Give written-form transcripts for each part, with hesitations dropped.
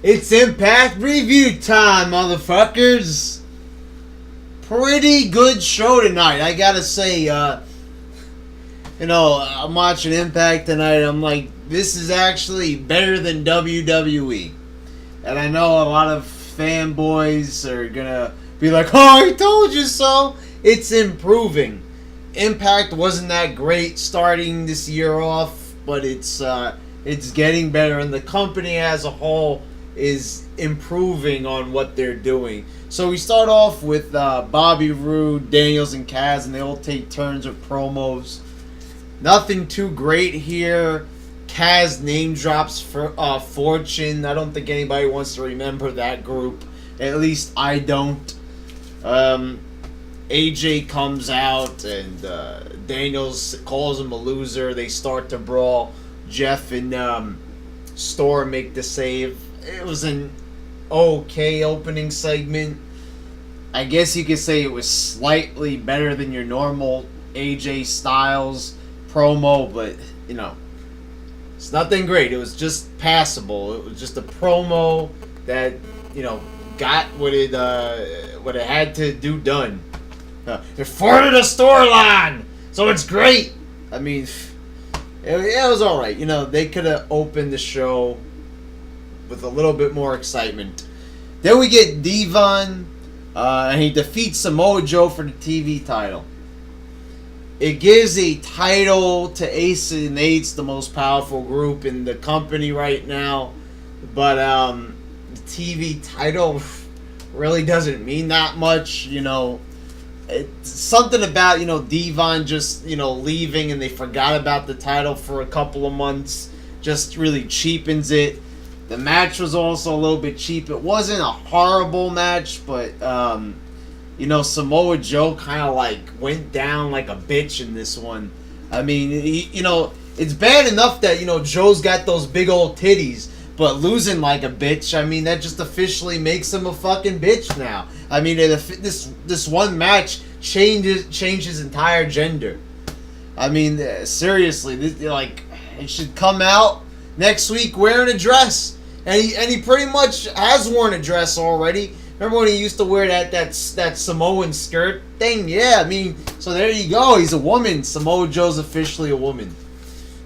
It's Impact Review time, motherfuckers. Pretty good show tonight, I gotta say. I'm watching Impact tonight. I'm like, this is actually better than WWE. And I know a lot of fanboys are gonna be like, oh, I told you so. It's improving. Impact wasn't that great starting this year off, but it's getting better, and the company as a whole is improving on what they're doing. So we start off with Bobby Roode, Daniels, and Kaz, and they all take turns with promos. Nothing too great here. Kaz name drops for Fortune. I don't think anybody wants to remember that group. At least I don't. AJ comes out and Daniels calls him a loser. They start to brawl. Jeff and Storm make the save. It was an okay opening segment. I guess you could say it was slightly better than your normal AJ Styles promo, but it's nothing great. It was just passable. It was just a promo that got what it had to do done. It furthered a storyline, so it's great. I mean, it was all right. They could have opened the show with a little bit more excitement. Then we get Devon, and he defeats Samoa Joe for the TV title. It gives a title to Ace and Eight's, the most powerful group in the company right now, but the TV title really doesn't mean that much. It's something about Devon just leaving, and they forgot about the title for a couple of months. Just really cheapens it. The match was also a little bit cheap. It wasn't a horrible match, but Samoa Joe kind of went down like a bitch in this one. I mean, it's bad enough that Joe's got those big old titties, but losing like a bitch, I mean, that just officially makes him a fucking bitch now. I mean, this one match changes his entire gender. I mean, seriously, it should come out next week wearing a dress, and he pretty much has worn a dress already. Remember when he used to wear that Samoan skirt thing? Yeah, I mean, so there you go. He's a woman. Samoa Joe's officially a woman.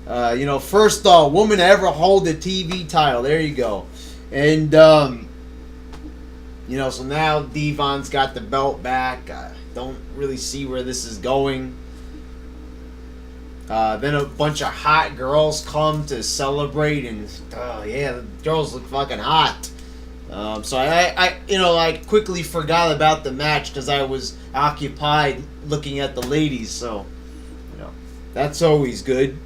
First woman to ever hold the TV title. There you go. And so now Devon's got the belt back. I don't really see where this is going. Then a bunch of hot girls come to celebrate, and the girls look fucking hot. So I quickly forgot about the match because I was occupied looking at the ladies. So that's always good.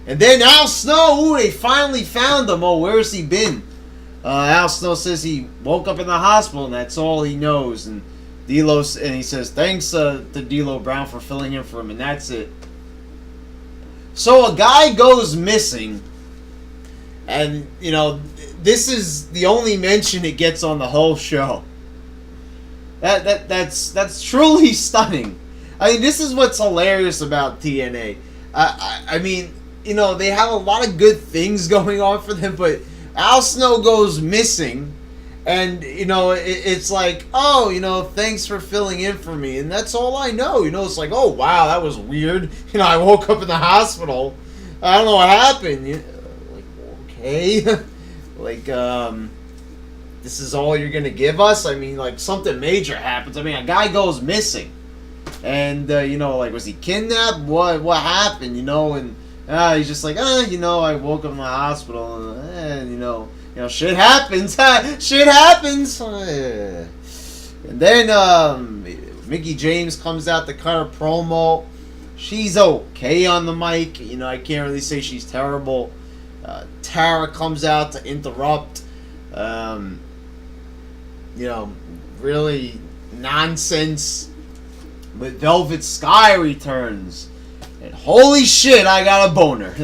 And then Al Snow, ooh, they finally found him. Oh, where's he been? Al Snow says he woke up in the hospital, and that's all he knows. And he says thanks to D'Lo Brown for filling in for him, and that's it. So a guy goes missing, and this is the only mention it gets on the whole show. That's truly stunning. I mean, this is what's hilarious about TNA. I mean, they have a lot of good things going on for them, but Al Snow goes missing, and it's like, oh, thanks for filling in for me, and that's all I know. It's like, oh wow, that was weird. I woke up in the hospital. I don't know what happened. Okay, this is all you're gonna give us? I mean, something major happens. I mean, a guy goes missing, and was he kidnapped? What happened? And he's just like, I woke up in the hospital, and shit happens. Shit happens. And then Mickie James comes out to cut a promo. She's okay on the mic. I can't really say she's terrible. Tara comes out to interrupt. Really nonsense. But Velvet Sky returns. And holy shit, I got a boner.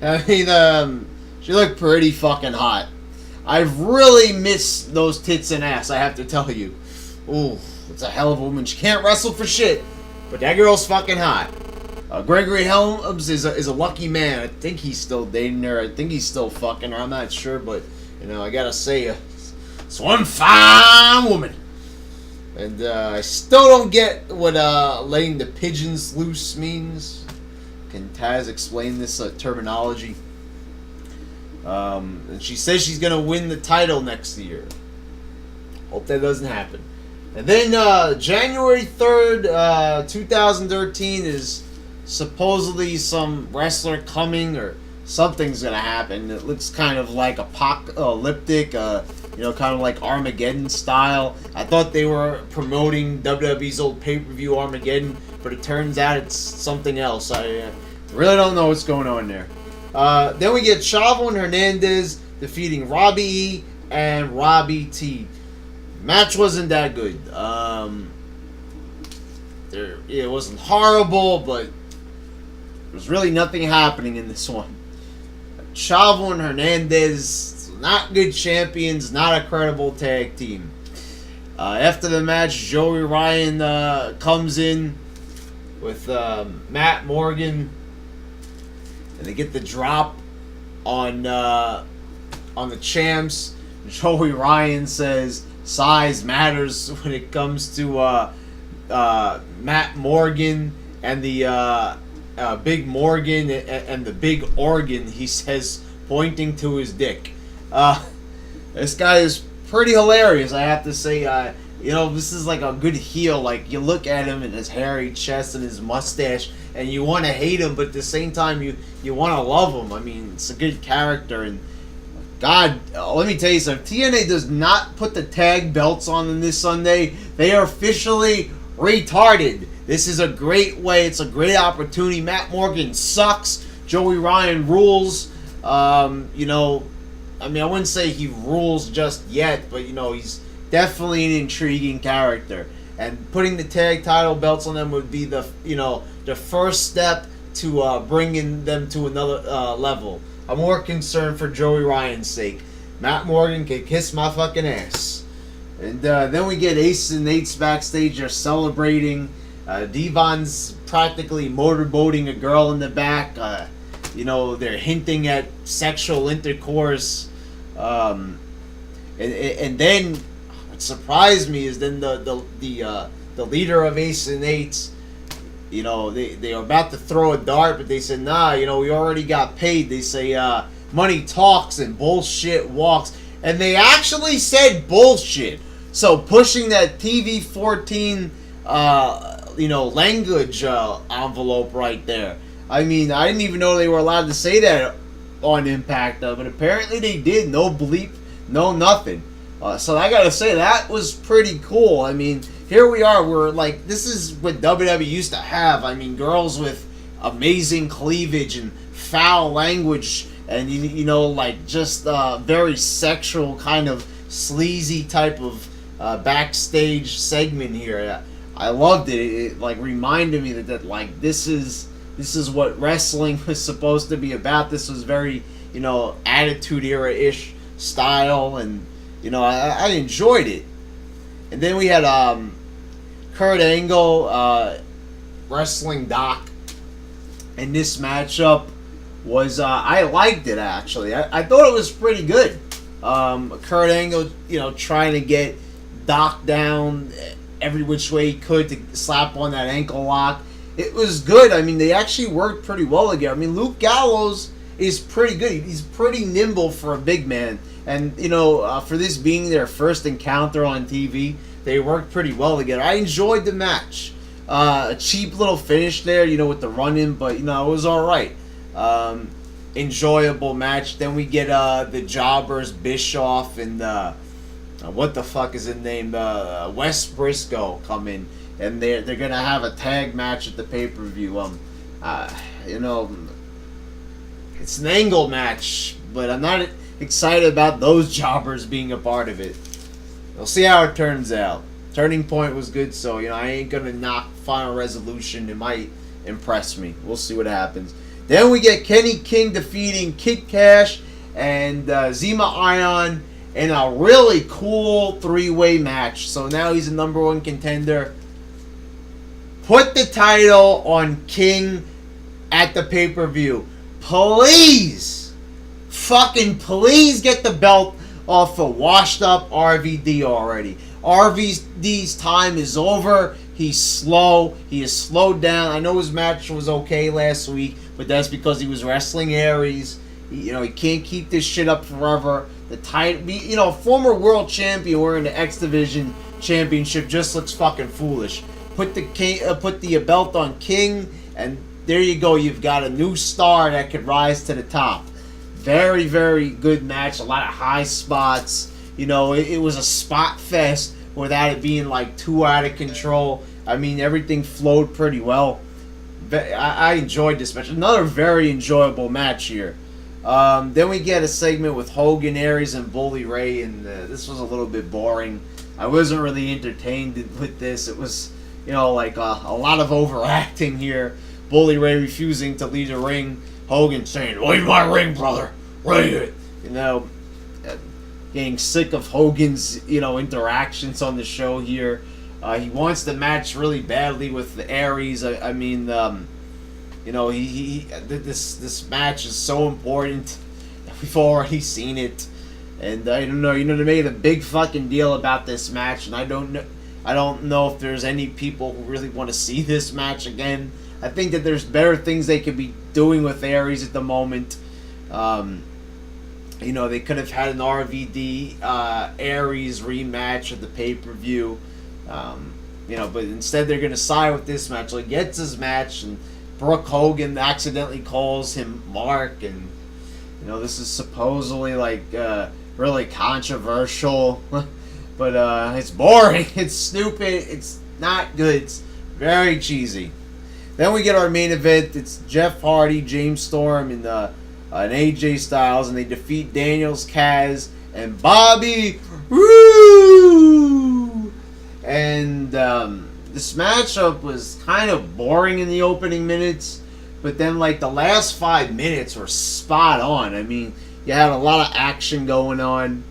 I mean, she looked pretty fucking hot. I've really missed those tits and ass, I have to tell you. Ooh, it's a hell of a woman. She can't wrestle for shit, but that girl's fucking hot. Gregory Helms is a lucky man. I think he's still dating her. I think he's still fucking her. I'm not sure, but I gotta say, it's one fine woman. And I still don't get what letting the pigeons loose means. Can Taz explain this terminology? And she says she's gonna win the title next year. Hope that doesn't happen. And then January 3rd, 2013 is supposedly some wrestler coming or something's gonna happen. It looks kind of like apocalyptic, kind of like Armageddon style. I thought they were promoting WWE's old pay-per-view Armageddon, but it turns out it's something else. I really don't know what's going on there. Then we get Chavo and Hernandez defeating Robbie E and Robbie T. Match wasn't that good. It wasn't horrible, but there was really nothing happening in this one. Chavo and Hernandez, not good champions, not a credible tag team. After the match, Joey Ryan comes in with Matt Morgan, and they get the drop on the champs. Joey Ryan says size matters when it comes to Matt Morgan and the Big Morgan and the Big Organ, he says, pointing to his dick. This guy is pretty hilarious, I have to say. This is like a good heel. Like, you look at him and his hairy chest and his mustache, and you want to hate him, but at the same time, you want to love him. I mean, it's a good character, and God, let me tell you something. TNA does not put the tag belts on them this Sunday. They are officially retarded. This is a great way. It's a great opportunity. Matt Morgan sucks. Joey Ryan rules. I wouldn't say he rules just yet, but, he's definitely an intriguing character. And putting the tag title belts on them would be the first step to bringing them to another level. I'm more concerned for Joey Ryan's sake. Matt Morgan can kiss my fucking ass. And then we get Ace and Nate's backstage. They're celebrating. Devon's practically motorboating a girl in the back. They're hinting at sexual intercourse. And then what surprised me is then the leader of Ace and Nate's, they are about to throw a dart, but they said, nah, we already got paid. They say money talks and bullshit walks. And they actually said bullshit. So pushing that TV-14 language envelope right there. I mean, I didn't even know they were allowed to say that on Impact, but apparently they did. No bleep, no nothing. So I gotta say, that was pretty cool. I mean, here we are. We're like, this is what WWE used to have. I mean, girls with amazing cleavage and foul language, and just very sexual kind of sleazy type of backstage segment here. I loved it. It reminded me that this is what wrestling was supposed to be about. This was very Attitude Era-ish style, and I enjoyed it. And then we had Kurt Angle wrestling Doc, and this matchup was I liked it actually. I thought it was pretty good. Kurt Angle, trying to get Doc down every which way he could to slap on that ankle lock. It was good. I mean, they actually worked pretty well together. I mean, Luke Gallows is pretty good. He's pretty nimble for a big man. And, for this being their first encounter on TV, they worked pretty well together. I enjoyed the match. A cheap little finish there, with the run-in, but, it was alright. Enjoyable match. Then we get the Jobbers, Bischoff, and what the fuck is his name? Wes Briscoe come in. And they're gonna have a tag match at the pay-per-view. It's an angle match, but I'm not excited about those jobbers being a part of it. We'll see how it turns out. Turning Point was good, so I ain't gonna knock Final Resolution. It might impress me. We'll see what happens. Then we get Kenny King defeating Kid Cash and Zema Ion in a really cool three-way match. So now he's a #1 contender. Put the title on King at the pay-per-view. Please, fucking please get the belt off of washed up RVD already. RVD's time is over. He's slow. He is slowed down. I know his match was okay last week, but that's because he was wrestling Aries. He can't keep this shit up forever. Former world champion wearing the X Division championship just looks fucking foolish. Put the belt on King, and there you go. You've got a new star that could rise to the top. Very, very good match. A lot of high spots. It was a spot fest without it being like too out of control. I mean, everything flowed pretty well. I enjoyed this match. Another very enjoyable match here. Then we get a segment with Hogan, Aries, and Bully Ray, and this was a little bit boring. I wasn't really entertained with this. It was, like a lot of overacting here. Bully Ray refusing to leave the ring. Hogan saying, "Leave my ring, brother. Leave it." Getting sick of Hogan's, interactions on the show here. He wants the match really badly with the Aries. This match is so important. We've already seen it, and I don't know. They made a big fucking deal about this match, and I don't know if there's any people who really want to see this match again. I think that there's better things they could be doing with Aries at the moment. They could have had an RVD Aries rematch at the pay-per-view. But instead they're going to side with this match. So he gets his match, and Brooke Hogan accidentally calls him Mark, and this is supposedly really controversial. But it's boring, it's stupid, it's not good, it's very cheesy. Then we get our main event. It's Jeff Hardy, James Storm, and AJ Styles, and they defeat Daniels, Kaz, and Bobby Roode. And this matchup was kind of boring in the opening minutes, but then the last 5 minutes were spot on. I mean, you had a lot of action going on.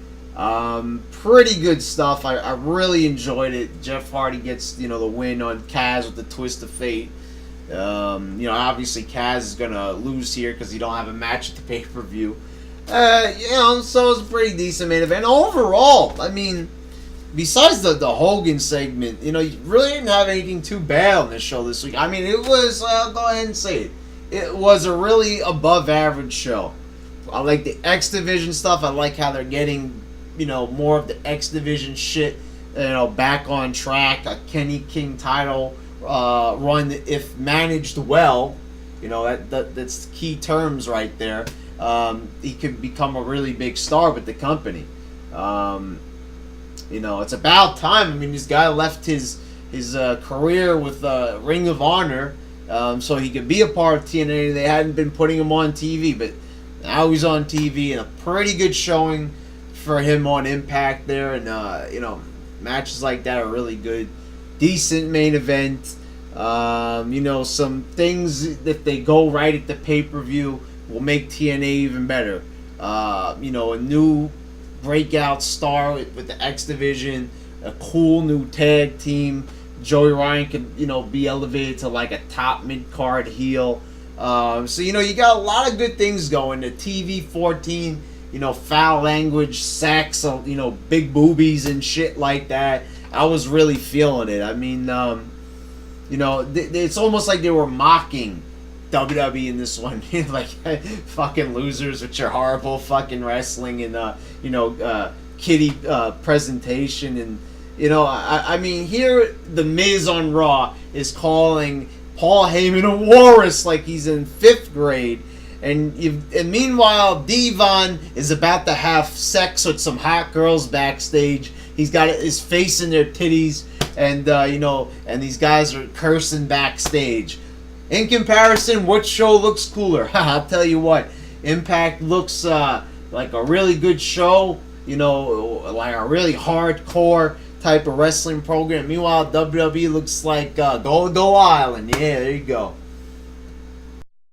Pretty good stuff. I really enjoyed it. Jeff Hardy gets the win on Kaz with the twist of fate. Obviously Kaz is gonna lose here because he don't have a match at the pay-per-view. So it's a pretty decent main event. Overall, I mean, besides the Hogan segment, you really didn't have anything too bad on this show this week. I mean, it was, I'll go ahead and say it. It was a really above average show. I like the X Division stuff. I like how they're getting, more of the X Division shit, back on track. A Kenny King title run, if managed well, that's key terms right there. He could become a really big star with the company. It's about time. I mean, this guy left his career with Ring of Honor, so he could be a part of TNA. They hadn't been putting him on TV, but now he's on TV, and a pretty good showing for him on Impact there. And matches like that are really good. Decent main event. Some things that they go right at the pay-per-view will make TNA even better. A new breakout star with the X Division, a cool new tag team. Joey Ryan could, be elevated to a top mid-card heel. So you got a lot of good things going. The TV 14, foul language, sex, big boobies and shit like that. I was really feeling it. I mean, it's almost like they were mocking WWE in this one. Fucking losers with your horrible fucking wrestling and, kitty presentation. And, I mean, here The Miz on Raw is calling Paul Heyman a walrus like he's in 5th grade. And meanwhile, Devon is about to have sex with some hot girls backstage. He's got his face in their titties, and and these guys are cursing backstage. In comparison, what show looks cooler? I'll tell you what. Impact looks like a really good show. Like a really hardcore type of wrestling program. Meanwhile, WWE looks like Go Island. Yeah, there you go.